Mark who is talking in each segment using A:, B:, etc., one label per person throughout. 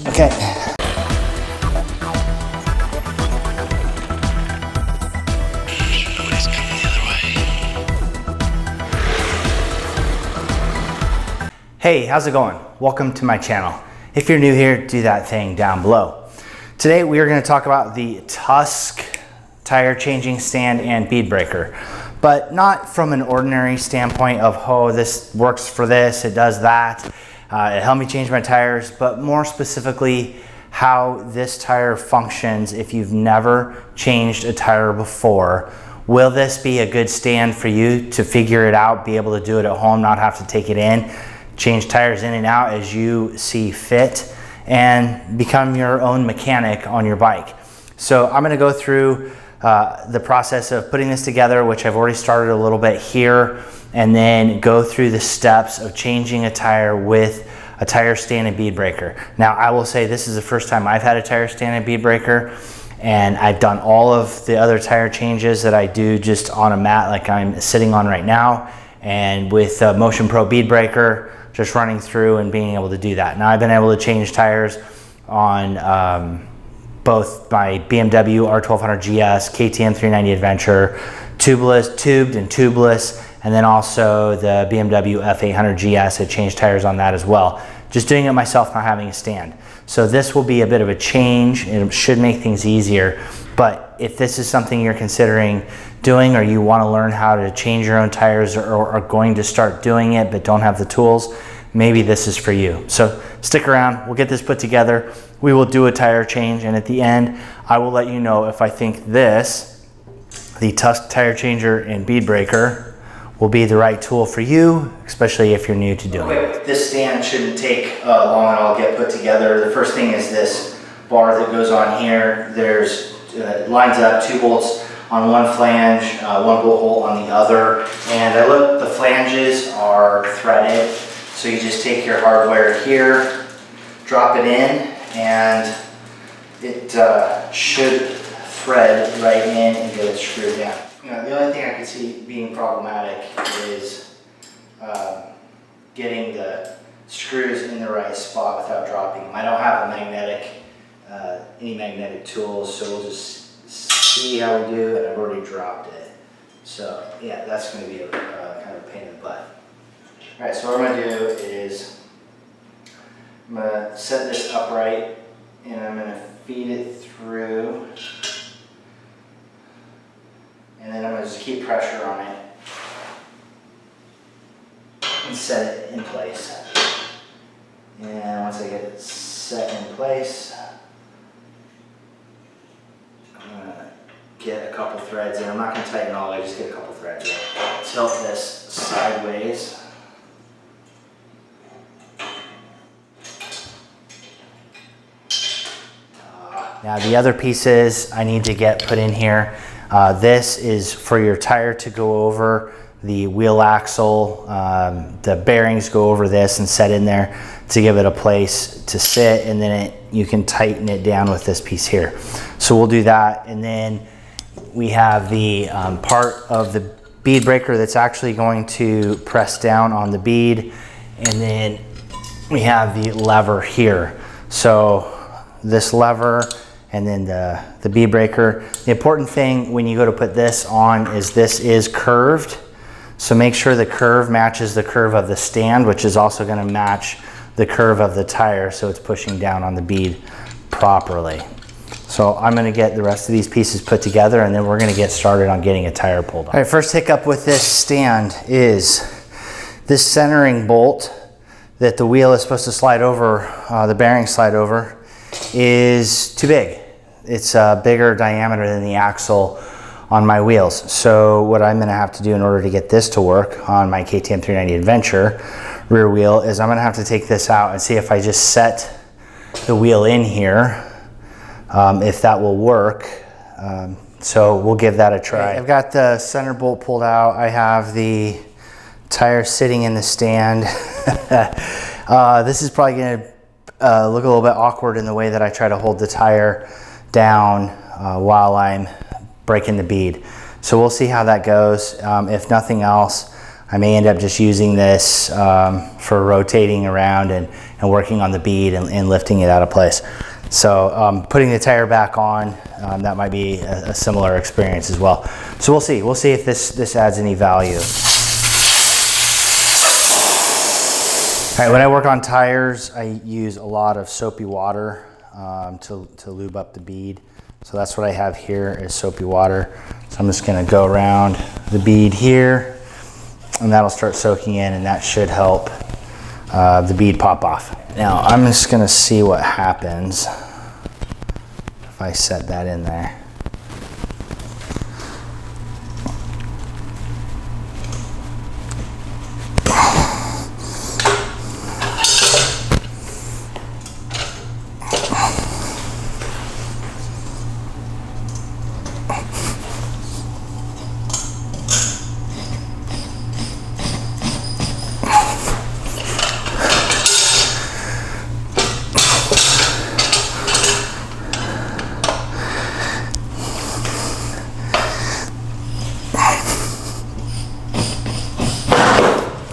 A: Okay. Hey, how's it going? Welcome to my channel. If you're new here, do that thing down below. Today we are going to talk about the Tusk tire changing stand and bead breaker, but not from an ordinary standpoint of, oh, this works for this, it does that, it helped me change my tires, but more specifically how this tire functions if you've never changed a tire before. Will this be a good stand for you to figure it out, be able to do it at home, not have to take it in, change tires in and out as you see fit, and become your own mechanic on your bike? So I'm going to go through the process of putting this together, which I've already started a little bit here, and then go through the steps of changing a tire with a tire stand and bead breaker. Now I will say this is the first time I've had a tire stand and bead breaker, and I've done all of the other tire changes that I do just on a mat like I'm sitting on right now, and with Motion Pro bead breaker, just running through and being able to do that. Now I've been able to change tires on both my BMW R1200 GS, KTM 390 Adventure, tubed and tubeless, and then also the BMW F800 GS. I changed tires on that as well. Just doing it myself, not having a stand. So this will be a bit of a change, and it should make things easier. But if this is something you're considering doing, or you want to learn how to change your own tires, or are going to start doing it but don't have the tools, maybe this is for you. So stick around, we'll get this put together. We will do a tire change, and at the end I will let you know if I think this, the Tusk tire changer and bead breaker, will be the right tool for you, especially if you're new to doing it. This stand shouldn't take long at all to get put together. The first thing is this bar that goes on here. There's lines up 2 bolts on one flange, 1 bolt hole on the other, and I look, the flanges are threaded, so you just take your hardware here, drop it in, and it should thread right in and get it screwed down. The only thing I can see being problematic is getting the screws in the right spot without dropping them. I don't have a any magnetic tools, so we'll just see how we do, and I've already dropped it. So yeah, that's going to be a kind of a pain in the butt. Alright, so what I'm going to do is I'm going to set this upright, and I'm going to feed it through, and then I'm going to just keep pressure on it and set it in place. And once I get it set in place, I'm going to get a couple threads in. I'm not going to tighten all the way, just get a couple threads in. Tilt this sideways. Now the other pieces I need to get put in here. This is for your tire to go over the wheel axle. The bearings go over this and set in there to give it a place to sit, and then you can tighten it down with this piece here. So we'll do that, and then we have the part of the bead breaker that's actually going to press down on the bead, and then we have the lever here. So this lever, and then the bead breaker. The important thing when you go to put this on is this is curved. So make sure the curve matches the curve of the stand, which is also going to match the curve of the tire, so it's pushing down on the bead properly. So I'm going to get the rest of these pieces put together, and then we're going to get started on getting a tire pulled on. All right, first hiccup with this stand is this centering bolt that the wheel is supposed to slide over, the bearing slide over, is too big. It's a bigger diameter than the axle on my wheels. So what I'm going to have to do in order to get this to work on my KTM 390 Adventure rear wheel is I'm going to have to take this out and see if I just set the wheel in here, if that will work. So we'll give that a try. I've got the center bolt pulled out. I have the tire sitting in the stand. This is probably going to look a little bit awkward in the way that I try to hold the tire down while I'm breaking the bead. So we'll see how that goes. If nothing else, I may end up just using this for rotating around and working on the bead and lifting it out of place. So putting the tire back on, that might be a similar experience as well. So we'll see. We'll see if this adds any value. All right, when I work on tires, I use a lot of soapy water to lube up the bead. So that's what I have here is soapy water. So I'm just gonna go around the bead here, and that'll start soaking in, and that should help the bead pop off. Now I'm just gonna see what happens if I set that in there.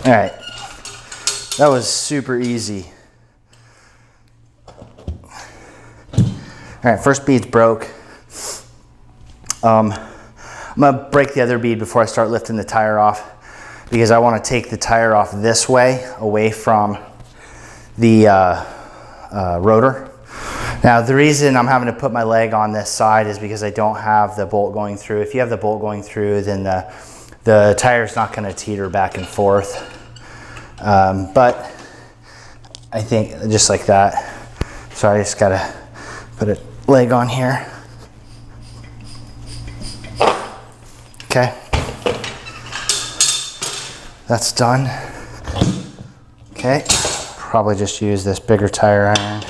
A: All right, that was super easy. All right, first bead's broke. I'm gonna break the other bead before I start lifting the tire off, because I wanna take the tire off this way, away from the rotor. Now, the reason I'm having to put my leg on this side is because I don't have the bolt going through. If you have the bolt going through, then the tire's not gonna teeter back and forth. But I think just like that. So I just gotta put a leg on here. Okay. That's done. Okay. Probably just use this bigger tire iron.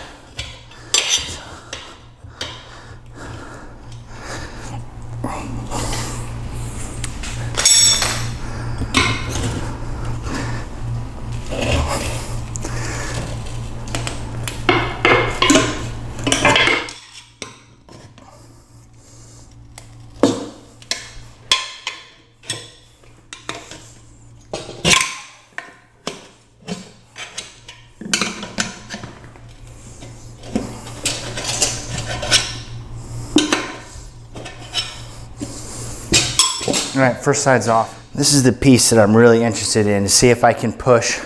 A: All right, first side's off. This is the piece that I'm really interested in, to see if I can push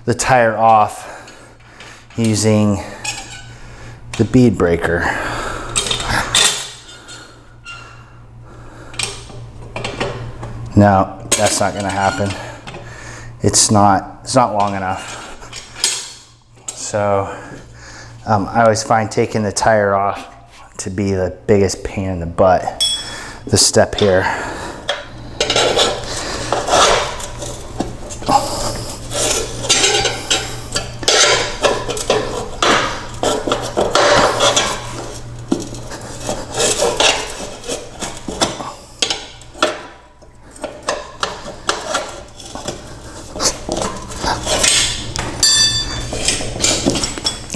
A: the tire off using the Bead Breaker. No, that's not gonna happen. It's not long enough. So I always find taking the tire off to be the biggest pain in the butt. The step here.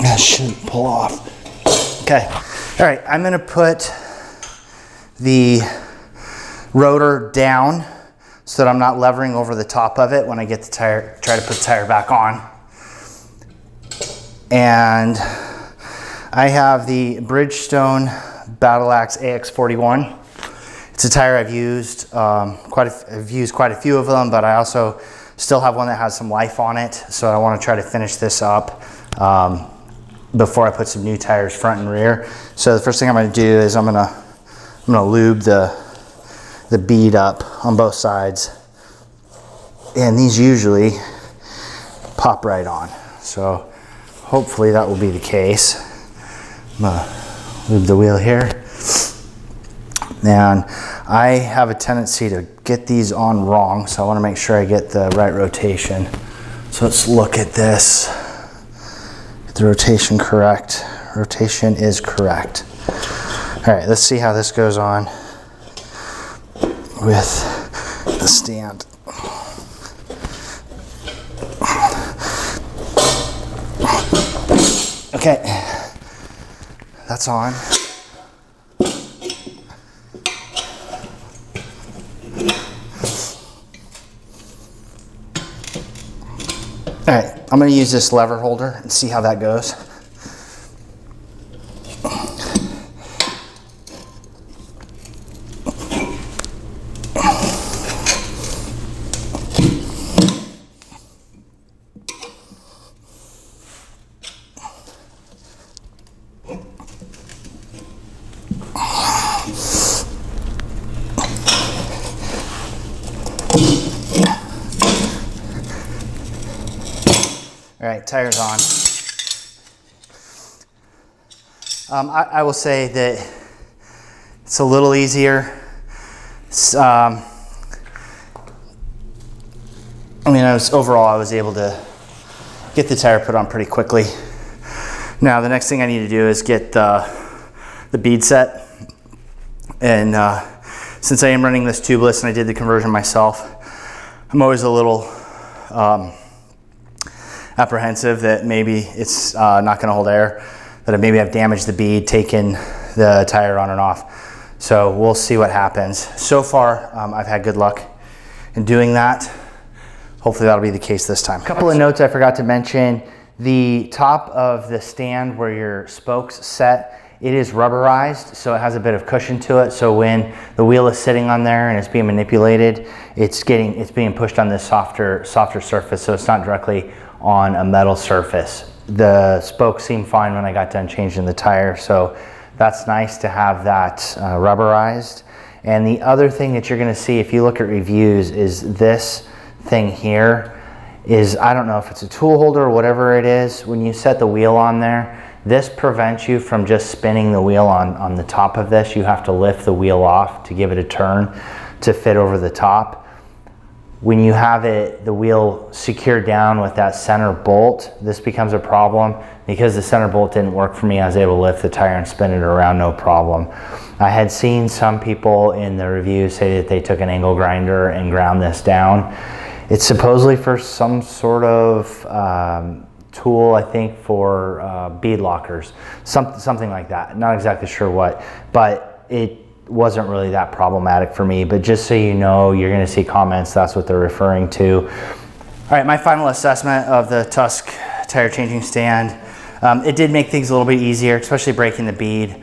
A: That shouldn't pull off. Okay, all right, I'm gonna put the rotor down so that I'm not levering over the top of it when I get the tire, try to put the tire back on. And I have the Bridgestone Battle Axe AX41. It's a tire I've used, I've used quite a few of them, but I also still have one that has some life on it. So I wanna try to finish this up before I put some new tires front and rear. So the first thing I'm gonna do is I'm gonna lube the bead up on both sides. And these usually pop right on. So hopefully that will be the case. I'm gonna lube the wheel here. And I have a tendency to get these on wrong, so I wanna make sure I get the right rotation. So let's look at this. Get the rotation correct. Rotation is correct. All right, let's see how this goes on with the stand. Okay, that's on. All right, I'm gonna use this lever holder and see how that goes. All right, tires on. I will say that it's a little easier. I mean, overall, I was able to get the tire put on pretty quickly. Now, the next thing I need to do is get the bead set. And since I am running this tubeless and I did the conversion myself, I'm always a little apprehensive that maybe it's not going to hold air, that maybe I've damaged the bead, taken the tire on and off. So we'll see what happens. So far, I've had good luck in doing that. Hopefully that'll be the case this time. A couple of notes I forgot to mention. The top of the stand where your spokes set, it is rubberized, so it has a bit of cushion to it. So when the wheel is sitting on there and it's being manipulated, it's being pushed on this softer surface, so it's not directly on a metal surface. The spokes seemed fine when I got done changing the tire, so that's nice to have that rubberized. And the other thing that you're gonna see if you look at reviews is this thing here is, I don't know if it's a tool holder or whatever it is, when you set the wheel on there, this prevents you from just spinning the wheel on the top of this. You have to lift the wheel off to give it a turn to fit over the top. When you have the wheel secured down with that center bolt, this becomes a problem. Because the center bolt didn't work for me, I was able to lift the tire and spin it around no problem. I had seen some people in the reviews say that they took an angle grinder and ground this down. It's supposedly for some sort of tool, I think for bead lockers, something like that. Not exactly sure what, but it wasn't really that problematic for me. But just so you know, you're gonna see comments, that's what they're referring to. All right, my final assessment of the Tusk tire changing stand. It did make things a little bit easier, especially breaking the bead.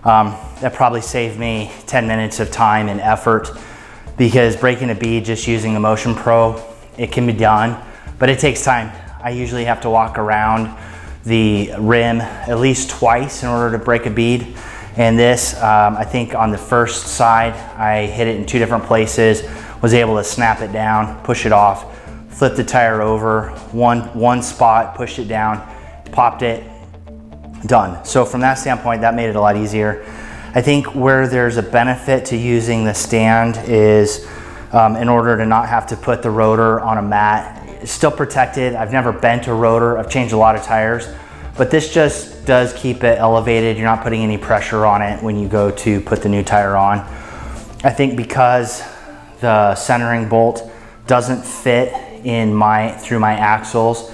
A: That probably saved me 10 minutes of time and effort, because breaking a bead just using the Motion Pro, it can be done, but it takes time. I usually have to walk around the rim at least twice in order to break a bead. And this, I think on the first side, I hit it in 2 different places, was able to snap it down, push it off, flip the tire over, one spot, pushed it down, popped it, done. So from that standpoint, that made it a lot easier. I think where there's a benefit to using the stand is in order to not have to put the rotor on a mat. It's still protected. I've never bent a rotor. I've changed a lot of tires, but this just does keep it elevated. You're not putting any pressure on it when you go to put the new tire on. I think because the centering bolt doesn't fit in through my axles,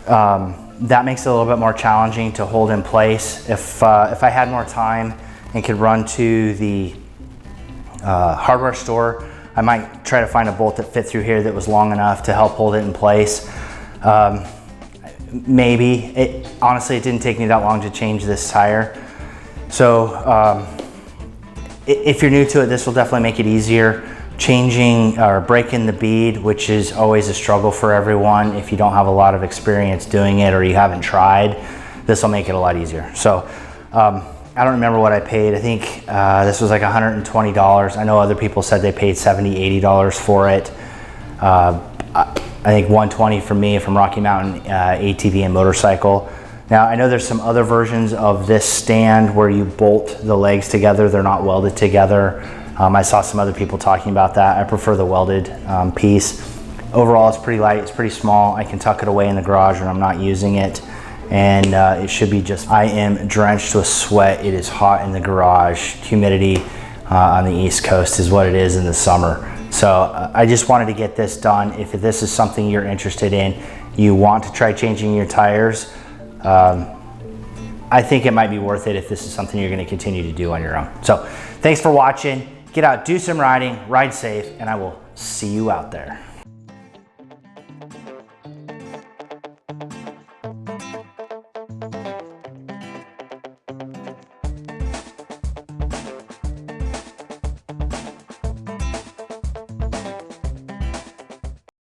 A: that makes it a little bit more challenging to hold in place. If I had more time and could run to the hardware store, I might try to find a bolt that fit through here that was long enough to help hold it in place. Maybe. Honestly, it didn't take me that long to change this tire. So if you're new to it, this will definitely make it easier. Changing or breaking the bead, which is always a struggle for everyone if you don't have a lot of experience doing it or you haven't tried, this will make it a lot easier. So I don't remember what I paid. I think this was like $120. I know other people said they paid $70, $80 for it. I think $120 for me from Rocky Mountain ATV and motorcycle. Now I know there's some other versions of this stand where you bolt the legs together. They're not welded together. I saw some other people talking about that. I prefer the welded piece. Overall, it's pretty light, it's pretty small. I can tuck it away in the garage when I'm not using it, and it should be just, I am drenched with sweat. It is hot in the garage. Humidity on the East Coast is what it is in the summer. So I just wanted to get this done. If this is something you're interested in, you want to try changing your tires, I think it might be worth it if this is something you're gonna continue to do on your own. So thanks for watching. Get out, do some riding, ride safe, and I will see you out there.